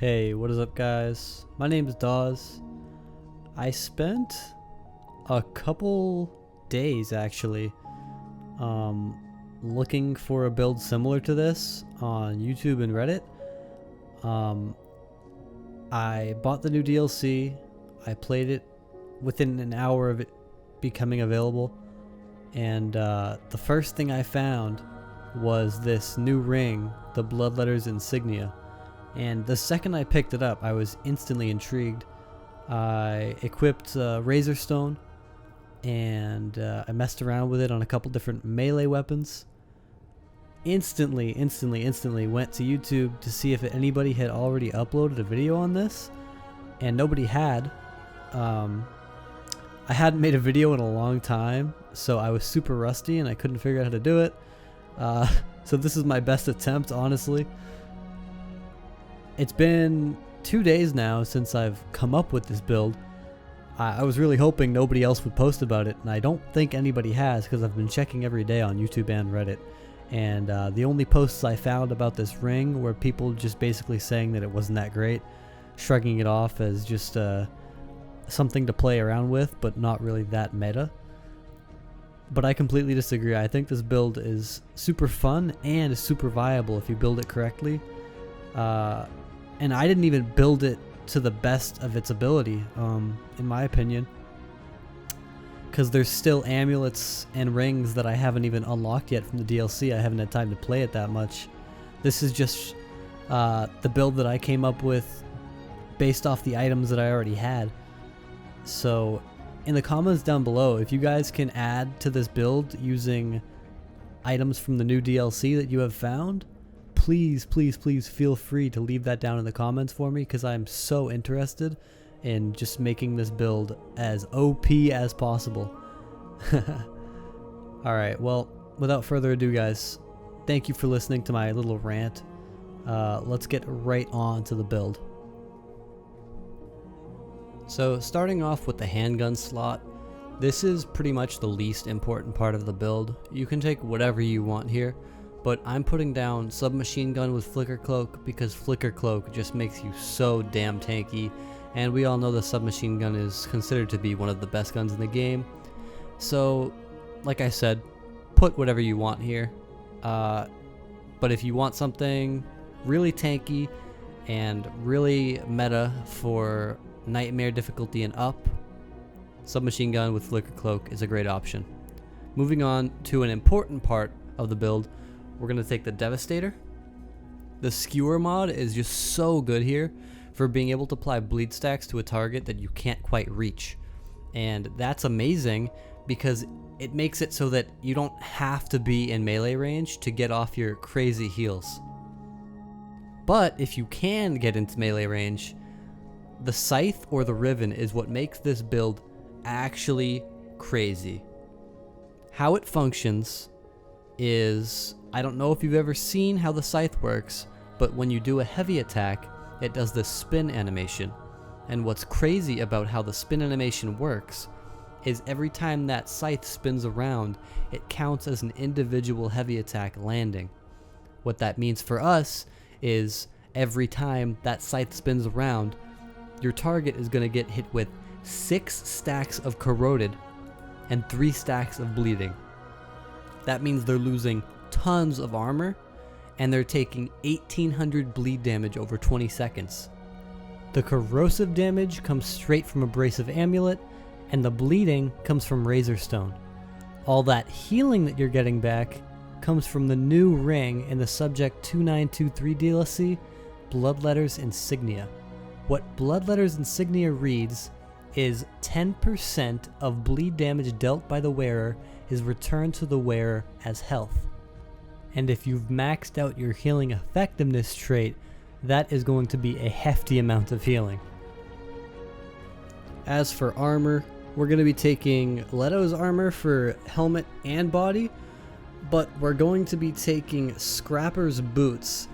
Hey, what is up guys? My name is Dawes. I spent a couple days actually looking for a build similar to this on YouTube and Reddit. I bought the new DLC. I played it within an hour of it becoming available, and the first thing I found was this new ring, the Bloodletters Insignia. And the second I picked it up, I was instantly intrigued. I equipped Razorstone, and I messed around with it on a couple different melee weapons. Instantly went to YouTube to see if anybody had already uploaded a video on this, and nobody had. I hadn't made a video in a long time, so I was super rusty and I couldn't figure out how to do it. So this is my best attempt, honestly. It's been 2 days now since I've come up with this build. I was really hoping nobody else would post about it, and I don't think anybody has, because I've been checking every day on YouTube and Reddit. And the only posts I found about this ring were people just basically saying that it wasn't that great, shrugging it off as just something to play around with, but not really that meta. But I completely disagree. I think this build is super fun and super viable if you build it correctly. And I didn't even build it to the best of its ability, in my opinion, because there's still amulets and rings that I haven't even unlocked yet from the DLC. I haven't had time to play it that much. This is just the build that I came up with based off the items that I already had. So in the comments down below, if you guys can add to this build using items from the new DLC that you have found, please feel free to leave that down in the comments for me, because I'm so interested in just making this build as OP as possible. Alright, well, without further ado guys, thank you for listening to my little rant. Let's get right on to the build. So starting off with the handgun slot, this is pretty much the least important part of the build. You can take whatever you want here, but I'm putting down submachine gun with flicker cloak because flicker cloak just makes you so damn tanky, and we all know the submachine gun is considered to be one of the best guns in the game. So like I said, put whatever you want here, but if you want something really tanky and really meta for nightmare difficulty and up, submachine gun with flicker cloak is a great option. Moving on to an important part of the build, we're going to take the Devastator. The Skewer mod is just so good here for being able to apply bleed stacks to a target that you can't quite reach. And that's amazing because it makes it so that you don't have to be in melee range to get off your crazy heals. But if you can get into melee range, the Scythe or the Riven is what makes this build actually crazy. How it functions is, I don't know if you've ever seen how the Scythe works, but when you do a heavy attack, it does this spin animation. And what's crazy about how the spin animation works is every time that Scythe spins around, it counts as an individual heavy attack landing. What that means for us is every time that Scythe spins around, your target is going to get hit with 6 stacks of corroded and 3 stacks of bleeding. That means they're losing tons of armor, and they're taking 1800 bleed damage over 20 seconds. The corrosive damage comes straight from Abrasive Amulet, and the bleeding comes from Razorstone. All that healing that you're getting back comes from the new ring in the Subject 2923 DLC, Bloodletters Insignia. What Bloodletters Insignia reads is 10% of bleed damage dealt by the wearer is returned to the wearer as health. And if you've maxed out your healing effectiveness trait, that is going to be a hefty amount of healing. As for armor, we're going to be taking Leto's armor for helmet and body, but we're going to be taking Scrapper's boots.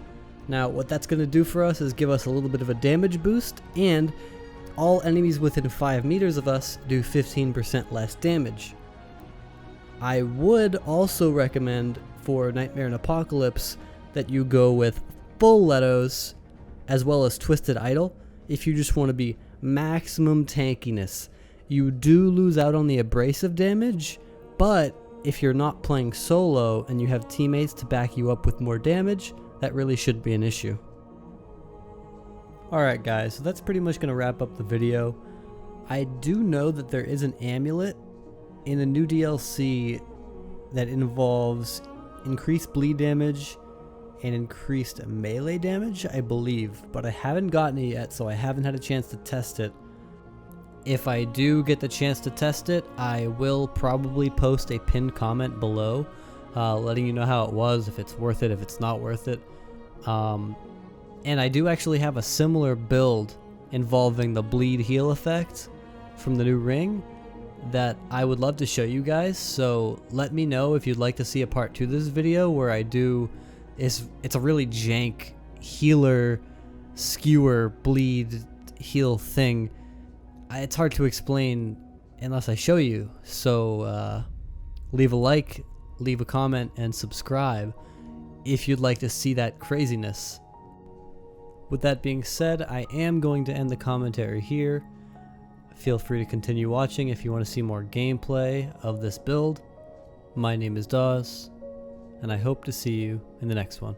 Now what that's going to do for us is give us a little bit of a damage boost, and all enemies within 5 meters of us do 15% less damage. I would also recommend for Nightmare and Apocalypse that you go with full Letos as well as Twisted Idol if you just want to be maximum tankiness. You do lose out on the abrasive damage, but if you're not playing solo and you have teammates to back you up with more damage, that really shouldn't be an issue. Alright guys, so that's pretty much going to wrap up the video. I do know that there is an amulet in the new DLC that involves increased bleed damage and increased melee damage, I believe, but I haven't gotten it yet, so I haven't had a chance to test it. If I do get the chance to test it, I will probably post a pinned comment below, letting you know how it was, if it's worth it, if it's not worth it. And I do actually have a similar build involving the bleed heal effect from the new ring that I would love to show you guys, so let me know if you'd like to see a part 2 of this video where I do it's a really jank healer skewer bleed heal thing. It's hard to explain unless I show you, so leave a like, leave a comment, and subscribe if you'd like to see that craziness. With that being said, I am going to end the commentary here. Feel free to continue watching if you want to see more gameplay of this build. My name is Dawes, and I hope to see you in the next one.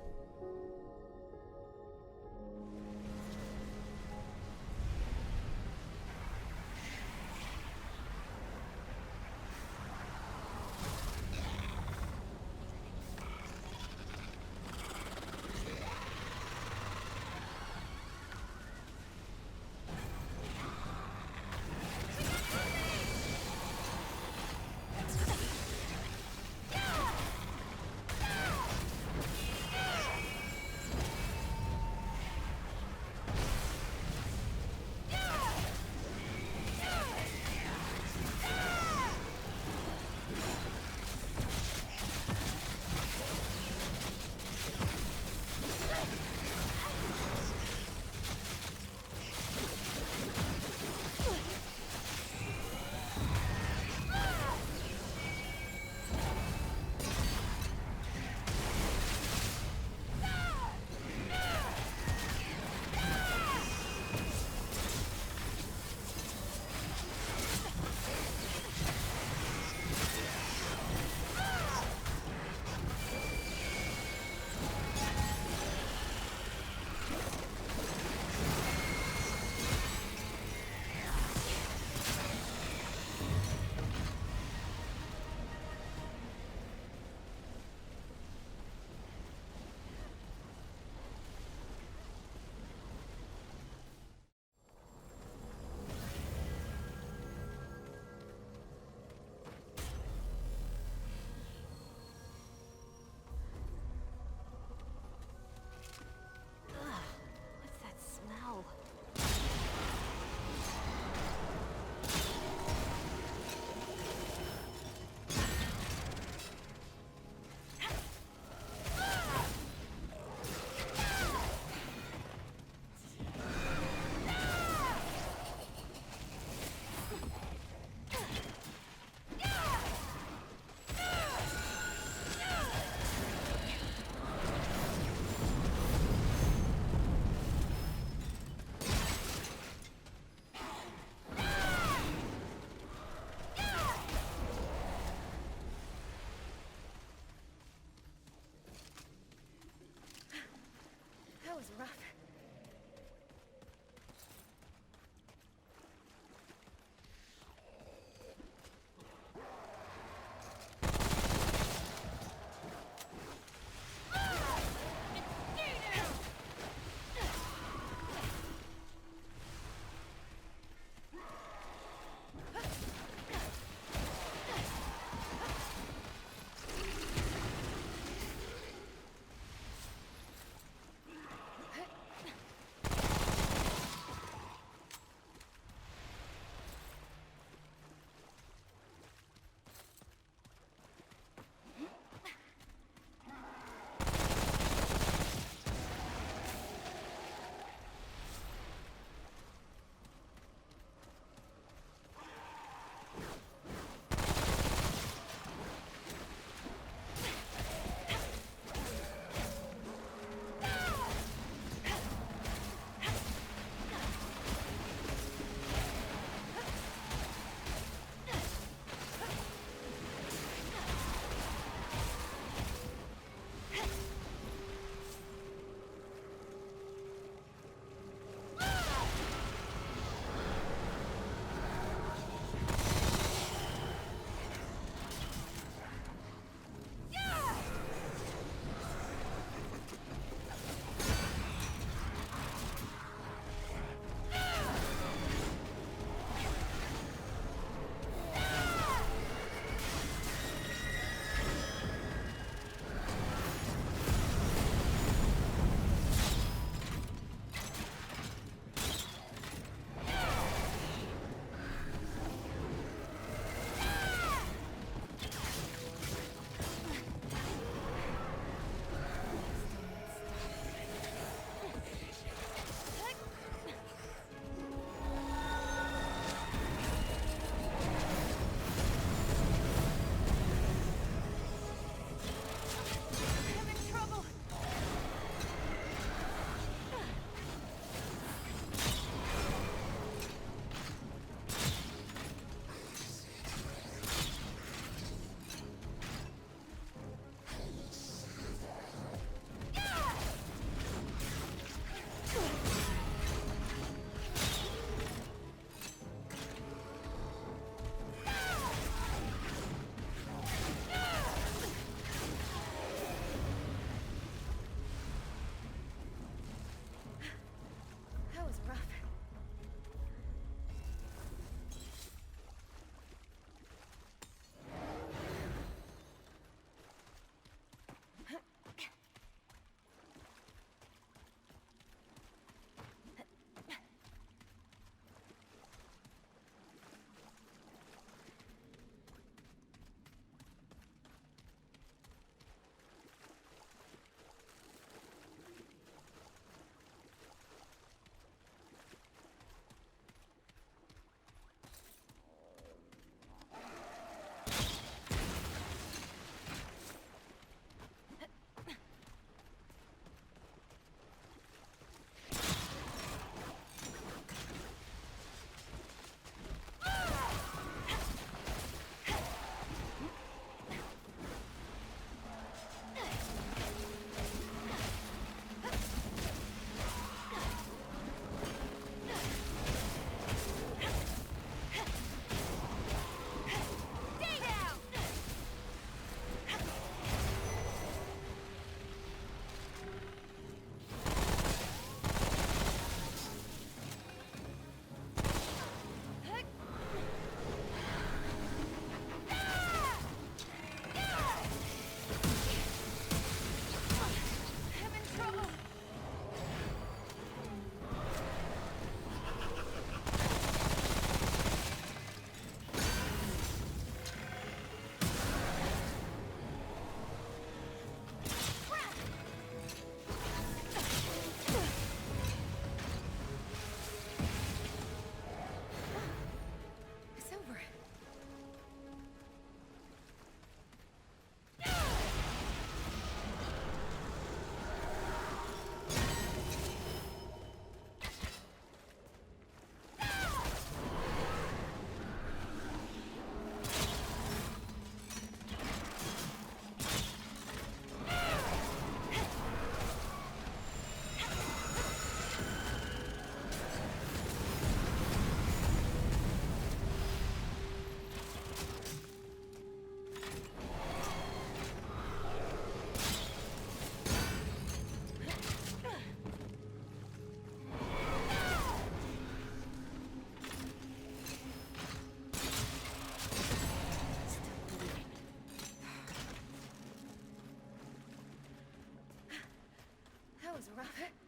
Waffe?